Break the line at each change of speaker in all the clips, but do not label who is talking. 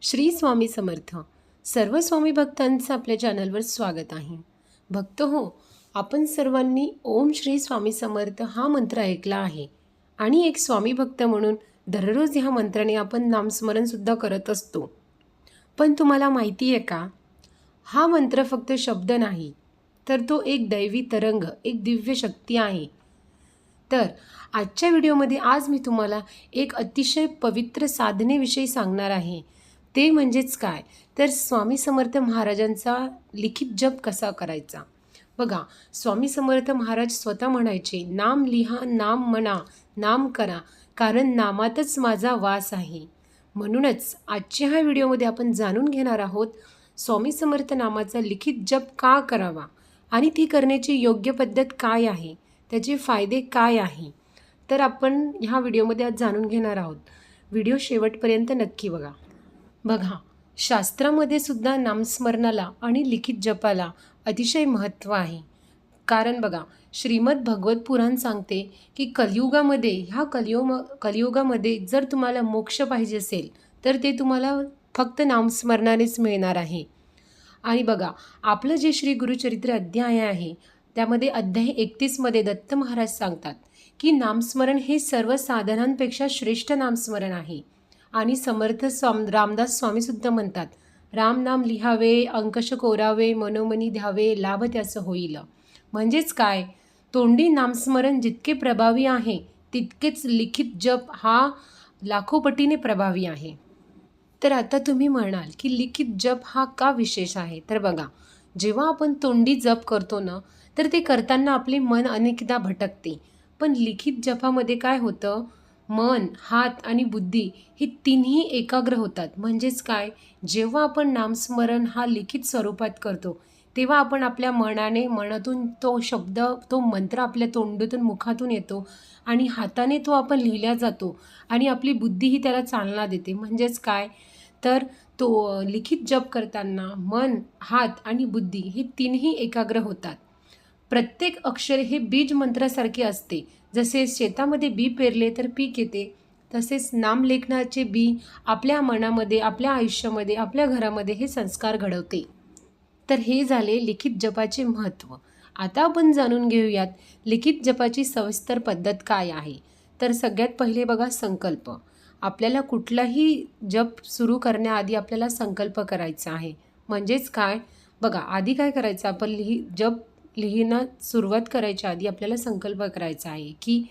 श्री स्वामी समर्थ. सर्व स्वामी भक्तांचं आपल्या चॅनलवर स्वागत आहे. भक्त हो, आपण सर्वांनी ओम श्री स्वामी समर्थ हा मंत्र ऐकला आहे आणि एक स्वामी भक्त म्हणून दररोज ह्या मंत्राने आपण नामस्मरणसुद्धा करत असतो. पण तुम्हाला माहिती आहे का, हा मंत्र फक्त शब्द नाही, तर तो एक दैवी तरंग, एक दिव्य शक्ती आहे. तर आजच्या व्हिडिओमध्ये आज मी तुम्हाला एक अतिशय पवित्र साधनेविषयी सांगणार आहे. ते म्हणजेच काय, तर स्वामी समर्थ महाराजांचा लिखित जप कसा करायचा. बघा, स्वामी समर्थ महाराज स्वतः म्हणायचे, नाम लिहा, नाम म्हणा, नाम करा, कारण नामातच माझा वास आहे. म्हणूनच आजच्या ह्या व्हिडिओमध्ये आपण जाणून घेणार आहोत स्वामी समर्थ नामाचा लिखित जप का करावा आणि ती करण्याची योग्य पद्धत काय आहे, त्याचे फायदे काय आहे. तर आपण ह्या व्हिडिओमध्ये आज जाणून घेणार आहोत. व्हिडिओ शेवटपर्यंत नक्की बघा. बघा, शास्त्रामध्ये सुद्धा नामस्मरणाला आणि लिखित जपाला अतिशय महत्त्व आहे. कारण बघा, श्रीमद भगवत पुराण सांगते की कलियुगामध्ये जर तुम्हाला मोक्ष पाहिजे असेल तर ते तुम्हाला फक्त नामस्मरणानेच मिळणार आहे. आणि बघा, आपलं जे श्री गुरुचरित्र अध्याय आहे त्यामध्ये अध्याय 31मध्ये दत्त महाराज सांगतात की नामस्मरण हे सर्व साधनांपेक्षा श्रेष्ठ नामस्मरण आहे. आणि समर्थ रामदास स्वामीसुद्धा म्हणतात, राम नाम लिहावे, अंकश कोरावे, मनोमनी द्यावे, लाभ त्याचं होईल. म्हणजेच काय, तोंडी नामस्मरण जितके प्रभावी आहे तितकेच लिखित जप हा लाखोपटीने प्रभावी आहे. तर आता तुम्ही म्हणाल की लिखित जप हा का विशेष आहे. तर बघा, जेव्हा आपण तोंडी जप करतो ना, तर ते करताना आपले मन अनेकदा भटकते. पण लिखित जपामध्ये काय होतं, मन, हात आणि बुद्धी हे तिन्ही एकाग्र होतात. म्हणजेच काय, जेव्हा आपण नामस्मरण हा लिखित स्वरूपात करतो तेव्हा आपण आपल्या मनातून तो शब्द, तो मंत्र आपल्या तोंडातून मुखातून येतो आणि हाताने तो आपण लिहिला जातो आणि आपली बुद्धीही त्याला चालना देते. म्हणजेच काय, तर तो लिखित जप करताना मन, हात आणि बुद्धी हे तिन्ही एकाग्र होतात. प्रत्येक अक्षर हे बीज मंत्रासारखे असते. जसे शेतामध्ये बी पेरले तर पीक येते, तसेच नामलेखनाचे बी आपल्या मनामध्ये, आपल्या आयुष्यामध्ये, आपल्या घरामध्ये हे संस्कार घडवते. तर हे झाले लिखित जपाचे महत्त्व. आता आपण जाणून घेऊयात लिखित जपाची सविस्तर पद्धत काय आहे. तर सगळ्यात पहिले बघा, संकल्प. आपल्याला कुठलाही जप सुरू करण्याआधी आपल्याला संकल्प करायचा आहे. म्हणजेच काय, बघा, आधी काय करायचं, आपण जप लिहिणं सुरुवात करायच्या आधी आपल्याला संकल्प करायचा आहे की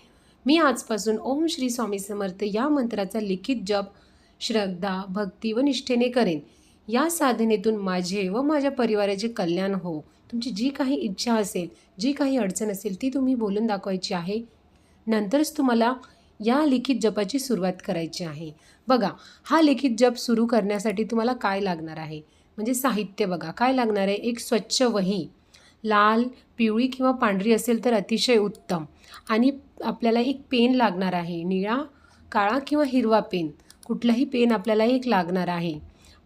मी आजपासून ओम श्री स्वामी समर्थ या मंत्राचा लिखित जप श्रद्धा, भक्ती व निष्ठेने करेन. या साधनेतून माझे व माझ्या परिवाराचे कल्याण हो. तुमची जी काही इच्छा असेल, जी काही अडचण असेल ती तुम्ही बोलून दाखवायची आहे. नंतरच तुम्हाला या लिखित जपाची सुरुवात करायची आहे. बघा, हा लिखित जप सुरू करण्यासाठी तुम्हाला काय लागणार आहे, म्हणजे साहित्य बघा काय लागणार आहे. एक स्वच्छ वही, लाल, पिवळी किंवा पांढरी असेल तर अतिशय उत्तम. आणि आपल्याला एक पेन लागणार आहे, निळा, काळा किंवा हिरवा पेन, कुठलाही पेन आपल्याला एक लागणार आहे.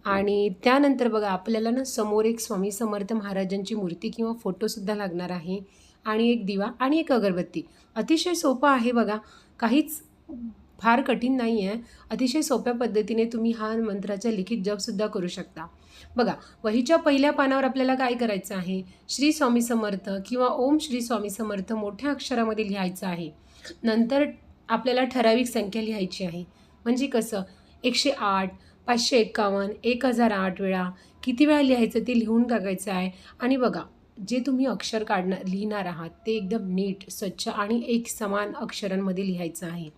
आणि त्यानंतर बघा, आपल्याला ना समोर एक स्वामी समर्थ महाराजांची मूर्ती किंवा फोटोसुद्धा लागणार आहे. आणि एक दिवा आणि एक अगरबत्ती. अतिशय सोपं आहे बघा, काहीच फार कठीण नाही आहे. अतिशय सोप्या पद्धतीने तुम्ही हा मंत्राचा लिखित जपसुद्धा करू शकता. बघा, वहीच्या पहिल्या पानावर आपल्याला काय करायचं आहे, श्री स्वामी समर्थ किंवा ओम श्री स्वामी समर्थ मोठ्या अक्षरामध्ये लिहायचं आहे. नंतर आपल्याला ठराविक संख्या लिहायची आहे. म्हणजे कसं, 108, 551, 1008 वेळा, किती वेळा लिहायचं ते लिहून टाकायचं आहे. आणि बघा, जे तुम्ही अक्षर लिहिणार आहात ते एकदम नीट, स्वच्छ आणि एक समान अक्षरांमध्ये लिहायचं आहे.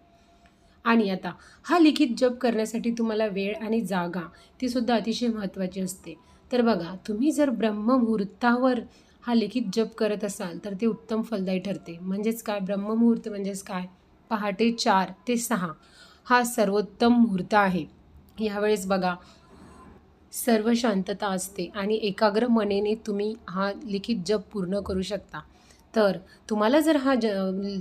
आणि आता हा लिखित जप करण्यासाठी तुम्हाला वेळ आणि जागा ती सुद्धा अतिशय महत्त्वाची असते. तर बघा, तुम्ही जर ब्रह्ममुहूर्तावर हा लिखित जप करत असाल तर ते उत्तम फलदायी ठरते. म्हणजेच काय, ब्रह्ममुहूर्त म्हणजेच काय, पहाटे 4 ते 6 हा सर्वोत्तम मुहूर्त आहे. यावेळेस बघा, सर्व शांतता असते आणि एकाग्र मनेने तुम्ही हा लिखित जप पूर्ण करू शकता. तर तुम्हाला जर हा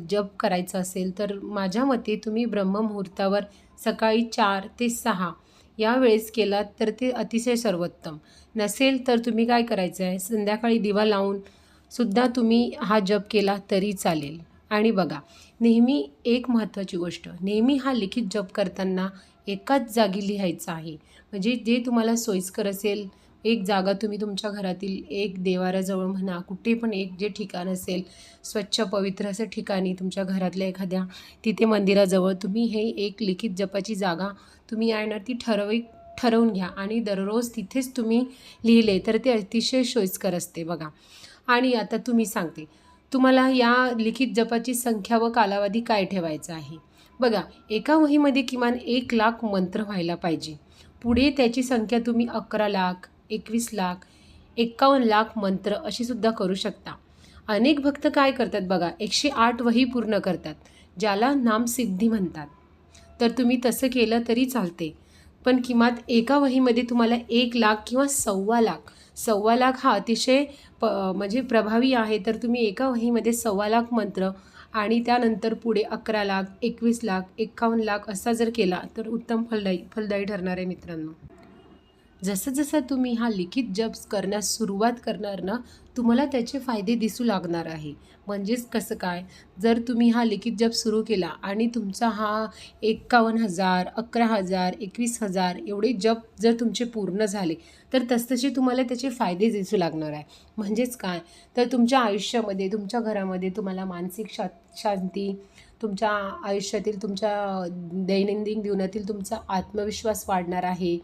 जप करायचा असेल तर माझ्या मते तुम्ही ब्रह्ममुहूर्तावर सकाळी 4 ते 6 या वेळेस केलात तर ते अतिशय सर्वोत्तम. नसेल तर तुम्ही काय करायचं आहे, संध्याकाळी दिवा लावून सुद्धा तुम्ही हा जप केला तरी चालेल. आणि बघा, नेहमी एक महत्त्वाची गोष्ट, नेहमी हा लिखित जप करताना एकाच जागी लिहायचं आहे. म्हणजे जे तुम्हाला सोयीस्कर असेल, एक जागा तुम्ही तुमच्या घरातील एक देवाऱ्याजवळ म्हणा, कुठे पण एक जे ठिकाण असेल स्वच्छ पवित्र असं ठिकाणी तुमच्या घरातल्या एखाद्या तिथे मंदिराजवळ तुम्ही हे एक लिखित जपाची जागा तुम्ही आहे ना ती ठरवून घ्या आणि दररोज तिथेच तुम्ही लिहिले तर ते अतिशय सोयीस्कर असते बघा. आणि आता तुम्ही सांगते तुम्हाला या लिखित जपाची संख्या व कालावधी काय ठेवायचा आहे. बघा, एका वहीमध्ये किमान 1,00,000 मंत्र व्हायला पाहिजे. पुढे त्याची संख्या तुम्ही 11,00,000, 21,00,000, 51,00,000 मंत्र अशी सुद्धा करू शकता. अनेक भक्त काय करतात बघा, 108 वही पूर्ण करतात, ज्याला नामसिद्धी म्हणतात. तर तुम्ही तसं केलं तरी चालते, पण किमान एका वहीमध्ये तुम्हाला 1,00,000 किंवा 1,25,000 हा अतिशय म्हणजे प्रभावी आहे. तर तुम्ही एका वहीमध्ये 1,25,000 मंत्र आणि त्यानंतर पुढे 11,00,000, 21,00,000, 51,00,000 असा जर केला तर उत्तम फलदायी ठरणार आहे मित्रांनो. जसं जसं तुम्ही हा लिखित जप करण्यास सुरुवात करणार ना, तुम्हाला त्याचे फायदे दिसू लागणार आहे. म्हणजेच कसं काय, जर तुम्ही हा लिखित जप सुरू केला आणि तुमचा हा 51,000, 11,000, 21,000 एवढे जप जर तुमचे पूर्ण झाले तर तसतसे तुम्हाला त्याचे फायदे दिसू लागणार आहे. म्हणजेच काय, तर तुमच्या आयुष्यामध्ये तुमच्या घरामध्ये तुम्हाला मानसिक शांती, तुमच्या आयुष्यातील तुमच्या दैनंदिन जीवनातील तुमचा आत्मविश्वास वाढणार आहे.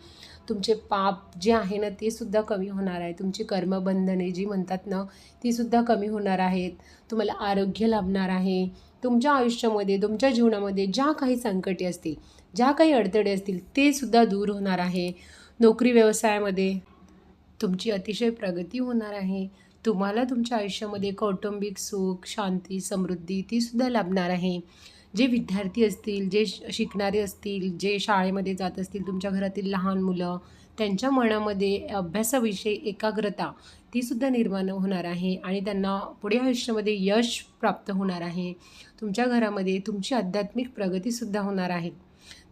तुमचे पाप जे आहे ना ते सुद्धा कमी होणार आहे. तुमची कर्मबंधने जी म्हणतात ना ती सुद्धा कमी होणार आहेत. तुम्हाला आरोग्य लाभणार आहे. तुमच्या आयुष्यामध्ये तुमच्या जीवनामध्ये ज्या काही संकटे असतील, ज्या काही अडथळे असतील ते सुद्धा दूर होणार आहे. नोकरी व्यवसायामध्ये तुमची अतिशय प्रगती होणार आहे. तुम्हाला तुमच्या आयुष्यामध्ये कौटुंबिक सुख, शांती, समृद्धी ती सुद्धा लाभणार आहे. जे विद्यार्थी असतील, जे शिकणारे असतील, जे शाळेमध्ये जात असतील, तुमच्या घरातील लहान मुलं, त्यांच्या मनामध्ये अभ्यासाविषयी एकाग्रता तीसुद्धा निर्माण होणार आहे आणि त्यांना पुढे आयुष्यामध्ये यश प्राप्त होणार आहे. तुमच्या घरामध्ये तुमची आध्यात्मिक प्रगतीसुद्धा होणार आहे.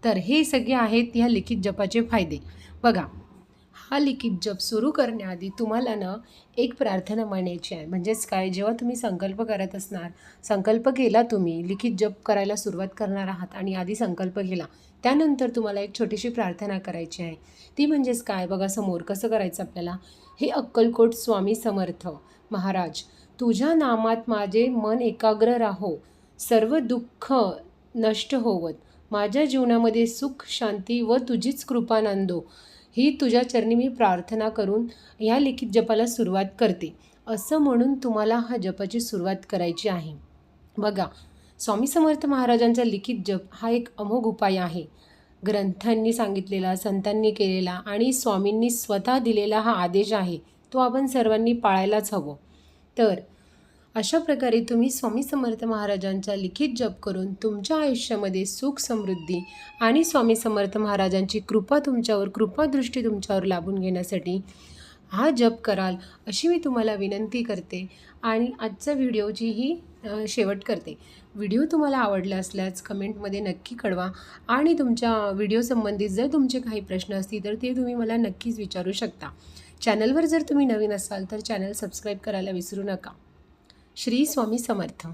तर हे सगळे आहेत ह्या लिखित जपाचे फायदे. बघा, हा लिखित जप सुरू करण्याआधी तुम्हाला ना एक प्रार्थना मांडायची आहे. म्हणजेच काय, जेव्हा तुम्ही संकल्प करत असणार, संकल्प केला, तुम्ही लिखित जप करायला सुरुवात करणार आहात आणि आधी संकल्प केला, त्यानंतर तुम्हाला एक छोटीशी प्रार्थना करायची आहे. ती म्हणजेच काय बघा, समोर कसं करायचं आपल्याला, हे अक्कलकोट स्वामी समर्थ महाराज, तुझ्या नामात माझे मन एकाग्र राहो, सर्व दुःख नष्ट होवत, माझ्या जीवनामध्ये सुख शांती व तुझीच कृपा नांदो, ही तुझ्या चरणी मी प्रार्थना करून ह्या लिखित जपाला सुरुवात करते, असं म्हणून तुम्हाला हा जपाची सुरुवात करायची आहे. बघा, स्वामी समर्थ महाराजांचा लिखित जप हा एक अमोघ उपाय आहे. ग्रंथांनी सांगितलेला, संतांनी केलेला आणि स्वामींनी स्वतः दिलेला हा आदेश आहे. तो आपण सर्वांनी पाळायलाच हवं. तर अशा प्रकारे तुम्ही स्वामी समर्थ महाराजांचा लिखित जप करून तुमच्या आयुष्यामध्ये सुख समृद्धी आणि स्वामी समर्थ महाराजांची कृपा तुमच्यावर, कृपादृष्टी तुमच्यावर लाभून घेण्यासाठी हा जप कराल अशी मी तुम्हाला विनंती करते आणि आजच्या व्हिडिओचीही शेवट करते. व्हिडिओ तुम्हाला आवडला असल्यास कमेंटमध्ये नक्की कळवा आणि तुमच्या व्हिडिओ संबंधित जर तुमचे काही प्रश्न असतील तर ते तुम्ही मला नक्कीच विचारू शकता. चॅनलवर जर तुम्ही नवीन असाल तर चॅनल सबस्क्राईब करायला विसरू नका. श्री स्वामी समर्थ.